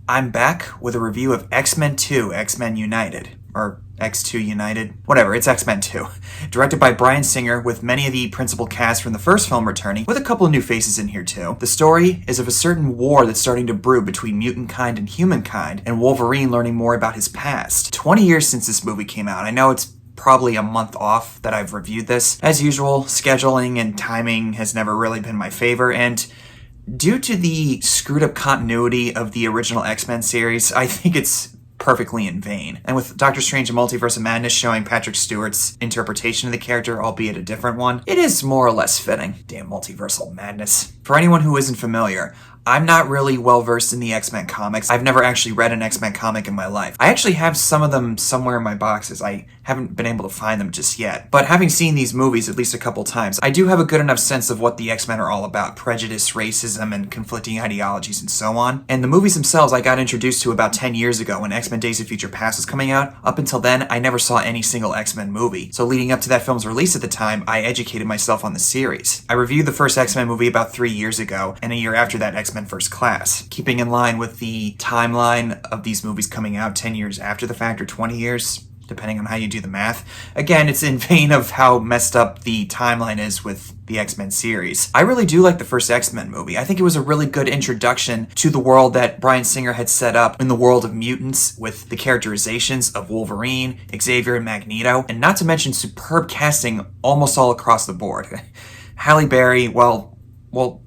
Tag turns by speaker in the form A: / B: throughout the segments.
A: I'm back with a review of X-Men 2, X-Men United. Or X2 United. Whatever, it's X-Men 2. Directed by Bryan Singer, with many of the principal cast from the first film returning, with a couple of new faces in here too. The story is of a certain war that's starting to brew between mutant kind and humankind, and Wolverine learning more about his past. 20 years since this movie came out. I know it's probably a month off that I've reviewed this. As usual, scheduling and timing has never really been my favor, and due to the screwed up continuity of the original X-Men series, I think it's perfectly in vain. And with Doctor Strange and Multiverse of Madness showing Patrick Stewart's interpretation of the character, albeit a different one, it is more or less fitting. Damn Multiversal Madness. For anyone who isn't familiar, I'm not really well versed in the X-Men comics. I've never actually read an X-Men comic in my life. I actually have some of them somewhere in my boxes. I haven't been able to find them just yet. But having seen these movies at least a couple times, I do have a good enough sense of what the X-Men are all about. Prejudice, racism, and conflicting ideologies and so on. And the movies themselves I got introduced to about 10 years ago when X-Men Days of Future Past was coming out. Up until then, I never saw any single X-Men movie. So leading up to that film's release at the time, I educated myself on the series. I reviewed the first X-Men movie about 3 years ago, and a year after that, X-Men First Class. Keeping in line with the timeline of these movies coming out 10 years after the fact, or 20 years, depending on how you do the math. Again, it's in vain of how messed up the timeline is with the X-Men series. I really do like the first X-Men movie. I think it was a really good introduction to the world that Bryan Singer had set up in the world of mutants, with the characterizations of Wolverine, Xavier, and Magneto, and not to mention superb casting almost all across the board. Halle Berry, well, we'll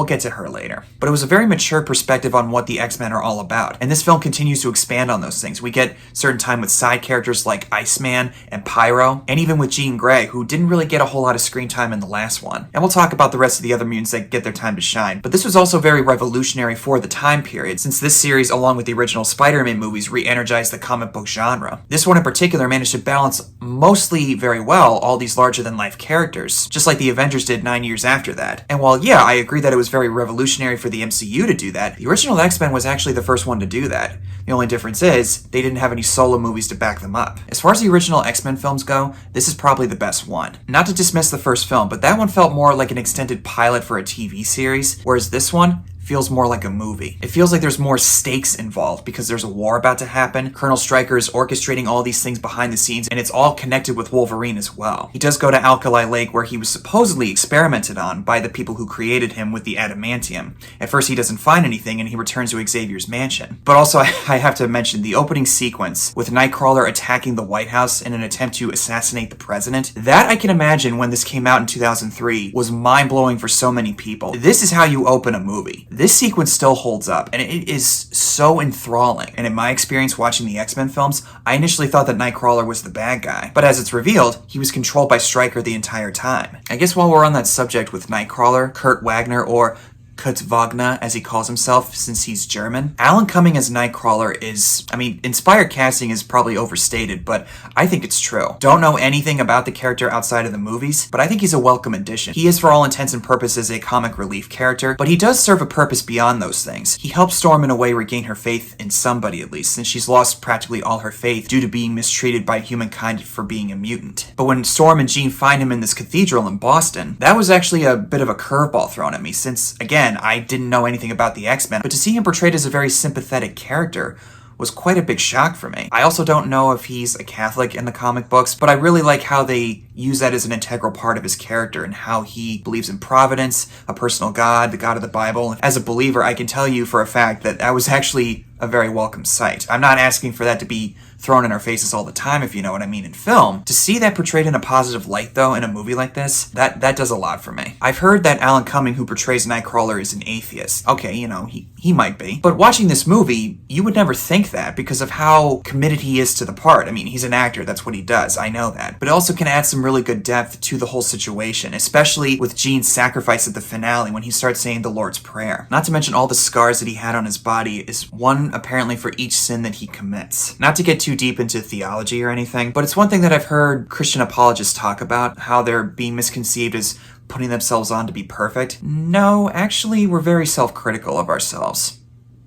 A: get to her later. But it was a very mature perspective on what the X-Men are all about, and this film continues to expand on those things. We get certain time with side characters like Iceman and Pyro, and even with Jean Grey, who didn't really get a whole lot of screen time in the last one. And we'll talk about the rest of the other mutants that get their time to shine. But this was also very revolutionary for the time period, since this series, along with the original Spider-Man movies, re-energized the comic book genre. This one in particular managed to balance mostly very well all these larger-than-life characters, just like the Avengers did 9 years after that. And while, yeah, I agree that it was very revolutionary for the MCU to do that, the original X-Men was actually the first one to do that. The only difference is, they didn't have any solo movies to back them up. As far as the original X-Men films go, this is probably the best one. Not to dismiss the first film, but that one felt more like an extended pilot for a TV series, whereas this one feels more like a movie. It feels like there's more stakes involved because there's a war about to happen. Colonel Stryker is orchestrating all these things behind the scenes, and it's all connected with Wolverine as well. He does go to Alkali Lake, where he was supposedly experimented on by the people who created him with the adamantium. At first he doesn't find anything, and he returns to Xavier's mansion. But also I have to mention the opening sequence with Nightcrawler attacking the White House in an attempt to assassinate the president. That, I can imagine, when this came out in 2003, was mind-blowing for so many people. This is how you open a movie. This sequence still holds up, and it is so enthralling. And in my experience watching the X-Men films, I initially thought that Nightcrawler was the bad guy. But as it's revealed, he was controlled by Stryker the entire time. I guess while we're on that subject with Nightcrawler, Kurt Wagner, or Kurt Wagner, as he calls himself, since he's German. Alan Cumming as Nightcrawler is, inspired casting is probably overstated, but I think it's true. Don't know anything about the character outside of the movies, but I think he's a welcome addition. He is, for all intents and purposes, a comic relief character, but he does serve a purpose beyond those things. He helps Storm in a way regain her faith in somebody, at least, since she's lost practically all her faith due to being mistreated by humankind for being a mutant. But when Storm and Jean find him in this cathedral in Boston, that was actually a bit of a curveball thrown at me, since, again, I didn't know anything about the X-Men, but to see him portrayed as a very sympathetic character was quite a big shock for me. I also don't know if he's a Catholic in the comic books, but I really like how they use that as an integral part of his character and how he believes in providence, a personal God, the God of the Bible. As a believer, I can tell you for a fact that that was actually a very welcome sight. I'm not asking for that to be thrown in our faces all the time, if you know what I mean, in film. To see that portrayed in a positive light, though, in a movie like this, that does a lot for me. I've heard that Alan Cumming, who portrays Nightcrawler, is an atheist. Okay, he might be. But watching this movie, you would never think that because of how committed he is to the part. He's an actor, that's what he does, I know that. But it also can add some really good depth to the whole situation, especially with Jean's sacrifice at the finale when he starts saying the Lord's Prayer. Not to mention all the scars that he had on his body, is one apparently for each sin that he commits. Not to get too deep into theology or anything, but it's one thing that I've heard Christian apologists talk about, how they're being misconceived as putting themselves on to be perfect. No, actually, we're very self-critical of ourselves.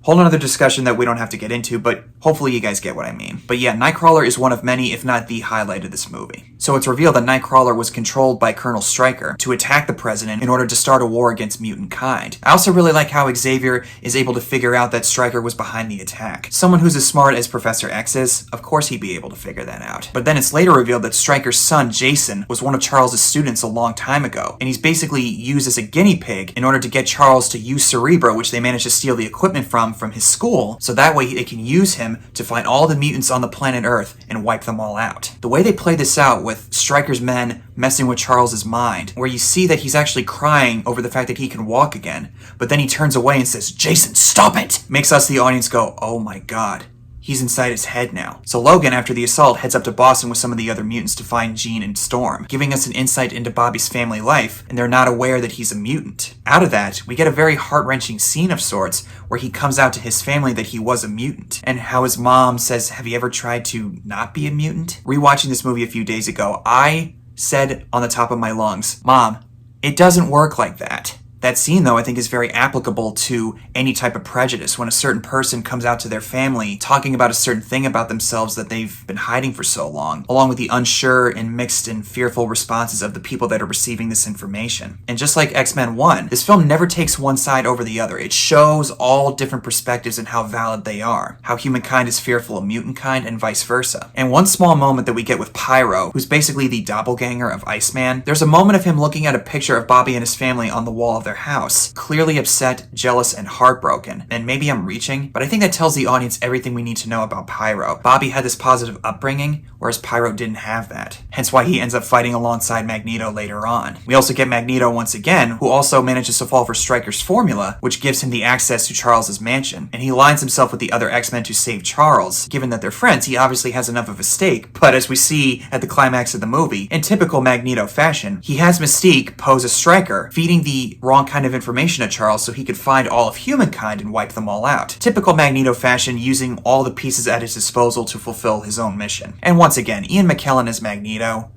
A: Whole another discussion that we don't have to get into, but hopefully you guys get what I mean. But yeah, Nightcrawler is one of many, if not the highlight of this movie. So it's revealed that Nightcrawler was controlled by Colonel Stryker to attack the president in order to start a war against mutant kind. I also really like how Xavier is able to figure out that Stryker was behind the attack. Someone who's as smart as Professor X is, of course he'd be able to figure that out. But then it's later revealed that Stryker's son, Jason, was one of Charles' students a long time ago, and he's basically used as a guinea pig in order to get Charles to use Cerebro, which they managed to steal the equipment from his school, so that way they can use him to find all the mutants on the planet Earth and wipe them all out. The way they play this out with Stryker's men messing with Charles' mind, where you see that he's actually crying over the fact that he can walk again, but then he turns away and says, "Jason, stop it!" makes us, the audience, go, oh my god. He's inside his head now. So Logan, after the assault, heads up to Boston with some of the other mutants to find Jean and Storm, giving us an insight into Bobby's family life, and they're not aware that he's a mutant. Out of that, we get a very heart-wrenching scene of sorts, where he comes out to his family that he was a mutant, and how his mom says, "Have you ever tried to not be a mutant?" Rewatching this movie a few days ago, I said on the top of my lungs, "Mom, it doesn't work like that." That scene, though, I think is very applicable to any type of prejudice. When a certain person comes out to their family talking about a certain thing about themselves that they've been hiding for so long, along with the unsure and mixed and fearful responses of the people that are receiving this information. And just like X-Men 1, this film never takes one side over the other. It shows all different perspectives and how valid they are. How humankind is fearful of mutant kind and vice versa. And one small moment that we get with Pyro, who's basically the doppelganger of Iceman, there's a moment of him looking at a picture of Bobby and his family on the wall of their house, clearly upset, jealous, and heartbroken. And maybe I'm reaching, but I think that tells the audience everything we need to know about Pyro. Bobby had this positive upbringing, whereas Pyro didn't have that. Hence why he ends up fighting alongside Magneto later on. We also get Magneto once again, who also manages to fall for Stryker's formula, which gives him the access to Charles' mansion. And he aligns himself with the other X-Men to save Charles. Given that they're friends, he obviously has enough of a stake, but as we see at the climax of the movie, in typical Magneto fashion, he has Mystique pose as Stryker, feeding the wrong kind of information to Charles so he could find all of humankind and wipe them all out. Typical Magneto fashion, using all the pieces at his disposal to fulfill his own mission. And once again, Ian McKellen as Magneto,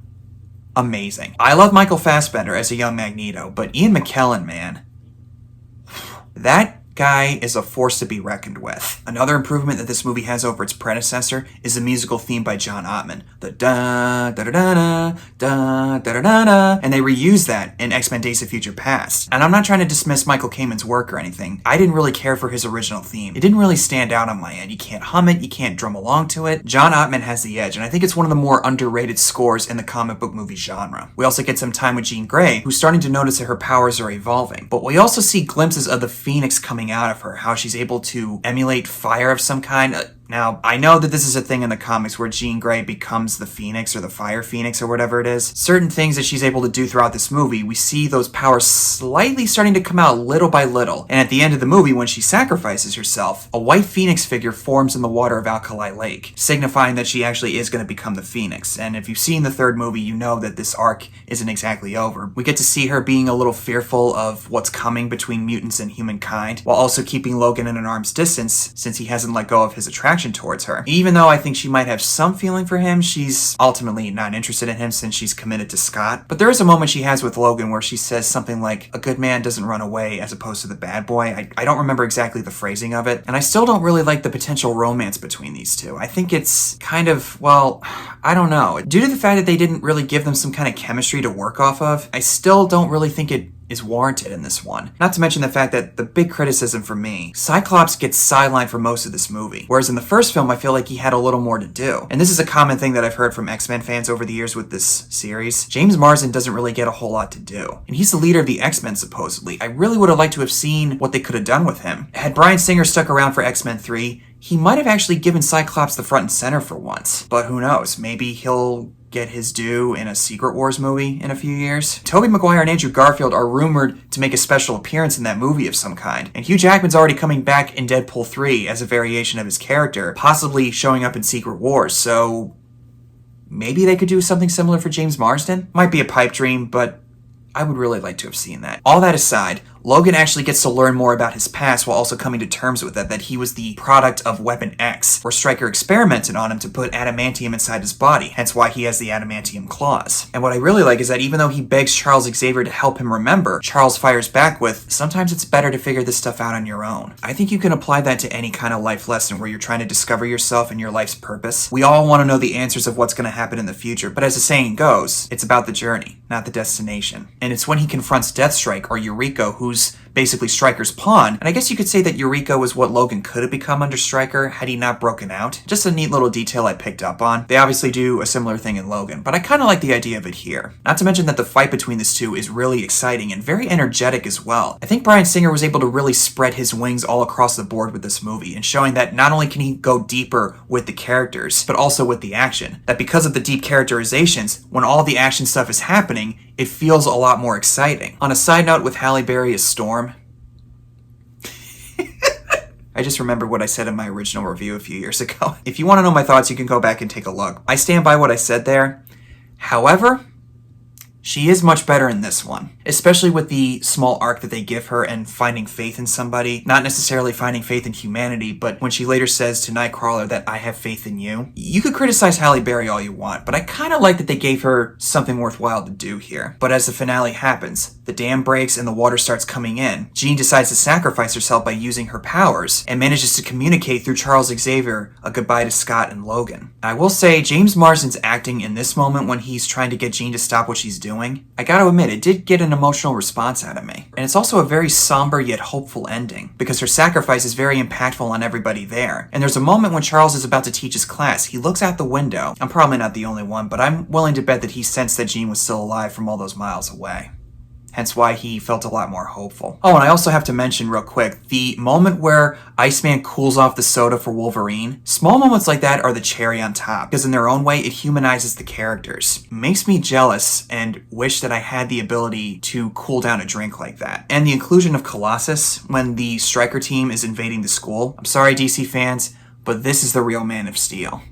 A: amazing. I love Michael Fassbender as a young Magneto, but Ian McKellen, man, that guy is a force to be reckoned with. Another improvement that this movie has over its predecessor is the musical theme by John Ottman. The da da da da da da da da da, and they reuse that in X-Men Days of Future Past. And I'm not trying to dismiss Michael Kamen's work or anything. I didn't really care for his original theme. It didn't really stand out on my end. You can't hum it, you can't drum along to it. John Ottman has the edge, and I think it's one of the more underrated scores in the comic book movie genre. We also get some time with Jean Grey, who's starting to notice that her powers are evolving. But we also see glimpses of the Phoenix coming out of her, how she's able to emulate fire of some kind. Now, I know that this is a thing in the comics where Jean Grey becomes the Phoenix or the Fire Phoenix or whatever it is. Certain things that she's able to do throughout this movie, we see those powers slightly starting to come out little by little. And at the end of the movie, when she sacrifices herself, a white Phoenix figure forms in the water of Alkali Lake, signifying that she actually is going to become the Phoenix. And if you've seen the third movie, you know that this arc isn't exactly over. We get to see her being a little fearful of what's coming between mutants and humankind, while also keeping Logan at an arm's distance since he hasn't let go of his attraction towards her. Even though I think she might have some feeling for him, she's ultimately not interested in him since she's committed to Scott. But there is a moment she has with Logan where she says something like, "A good man doesn't run away," as opposed to the bad boy. I don't remember exactly the phrasing of it, and I still don't really like the potential romance between these two. I think it's kind of, well, I don't know. Due to the fact that they didn't really give them some kind of chemistry to work off of, I still don't really think it is warranted in this one. Not to mention the fact that the big criticism for me, Cyclops gets sidelined for most of this movie, whereas in the first film I feel like he had a little more to do. And this is a common thing that I've heard from X-Men fans over the years with this series. James Marsden doesn't really get a whole lot to do. And he's the leader of the X-Men supposedly. I really would have liked to have seen what they could have done with him. Had Bryan Singer stuck around for X-Men 3, he might have actually given Cyclops the front and center for once. But who knows, maybe he'll get his due in a Secret Wars movie in a few years. Tobey Maguire and Andrew Garfield are rumored to make a special appearance in that movie of some kind. And Hugh Jackman's already coming back in Deadpool 3 as a variation of his character, possibly showing up in Secret Wars, so maybe they could do something similar for James Marsden? Might be a pipe dream, but I would really like to have seen that. All that aside, Logan actually gets to learn more about his past while also coming to terms with it, that he was the product of Weapon X, where Stryker experimented on him to put adamantium inside his body, hence why he has the adamantium claws. And what I really like is that even though he begs Charles Xavier to help him remember, Charles fires back with, sometimes it's better to figure this stuff out on your own. I think you can apply that to any kind of life lesson where you're trying to discover yourself and your life's purpose. We all want to know the answers of what's going to happen in the future, but as the saying goes, it's about the journey, not the destination. And it's when he confronts Deathstrike, or Yuriko, who's basically Stryker's pawn, and I guess you could say that Yuriko was what Logan could have become under Stryker had he not broken out. Just a neat little detail I picked up on. They obviously do a similar thing in Logan, but I kind of like the idea of it here. Not to mention that the fight between these two is really exciting and very energetic as well. I think Bryan Singer was able to really spread his wings all across the board with this movie, and showing that not only can he go deeper with the characters, but also with the action. That because of the deep characterizations, when all the action stuff is happening, it feels a lot more exciting. On a side note with Halle Berry as Storm, I just remembered what I said in my original review a few years ago. If you want to know my thoughts, you can go back and take a look. I stand by what I said there. However, she is much better in this one, especially with the small arc that they give her and finding faith in somebody. Not necessarily finding faith in humanity, but when she later says to Nightcrawler that I have faith in you. You could criticize Halle Berry all you want, but I kind of like that they gave her something worthwhile to do here. But as the finale happens, the dam breaks and the water starts coming in. Jean decides to sacrifice herself by using her powers and manages to communicate through Charles Xavier a goodbye to Scott and Logan. I will say, James Marsden's acting in this moment when he's trying to get Jean to stop what she's doing, I gotta admit, it did get an emotional response out of me. And it's also a very somber yet hopeful ending, because her sacrifice is very impactful on everybody there. And there's a moment when Charles is about to teach his class. He looks out the window. I'm probably not the only one, but I'm willing to bet that he sensed that Jean was still alive from all those miles away. Hence why he felt a lot more hopeful. Oh, and I also have to mention real quick, the moment where Iceman cools off the soda for Wolverine, small moments like that are the cherry on top, because in their own way, it humanizes the characters. Makes me jealous and wish that I had the ability to cool down a drink like that. And the inclusion of Colossus when the Stryker team is invading the school. I'm sorry, DC fans, but this is the real Man of Steel.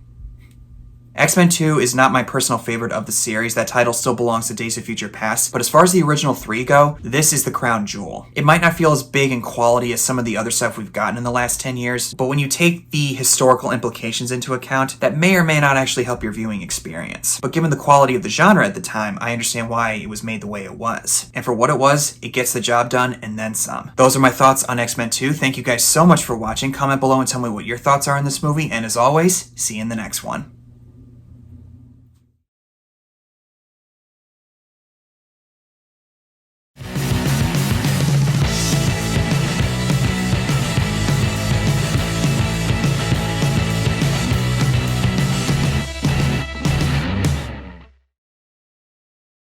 A: X-Men 2 is not my personal favorite of the series. That title still belongs to Days of Future Past, but as far as the original 3 go, this is the crown jewel. It might not feel as big in quality as some of the other stuff we've gotten in the last 10 years, but when you take the historical implications into account, that may or may not actually help your viewing experience. But given the quality of the genre at the time, I understand why it was made the way it was. And for what it was, it gets the job done and then some. Those are my thoughts on X-Men 2. Thank you guys so much for watching. Comment below and tell me what your thoughts are on this movie, and as always, see you in the next one.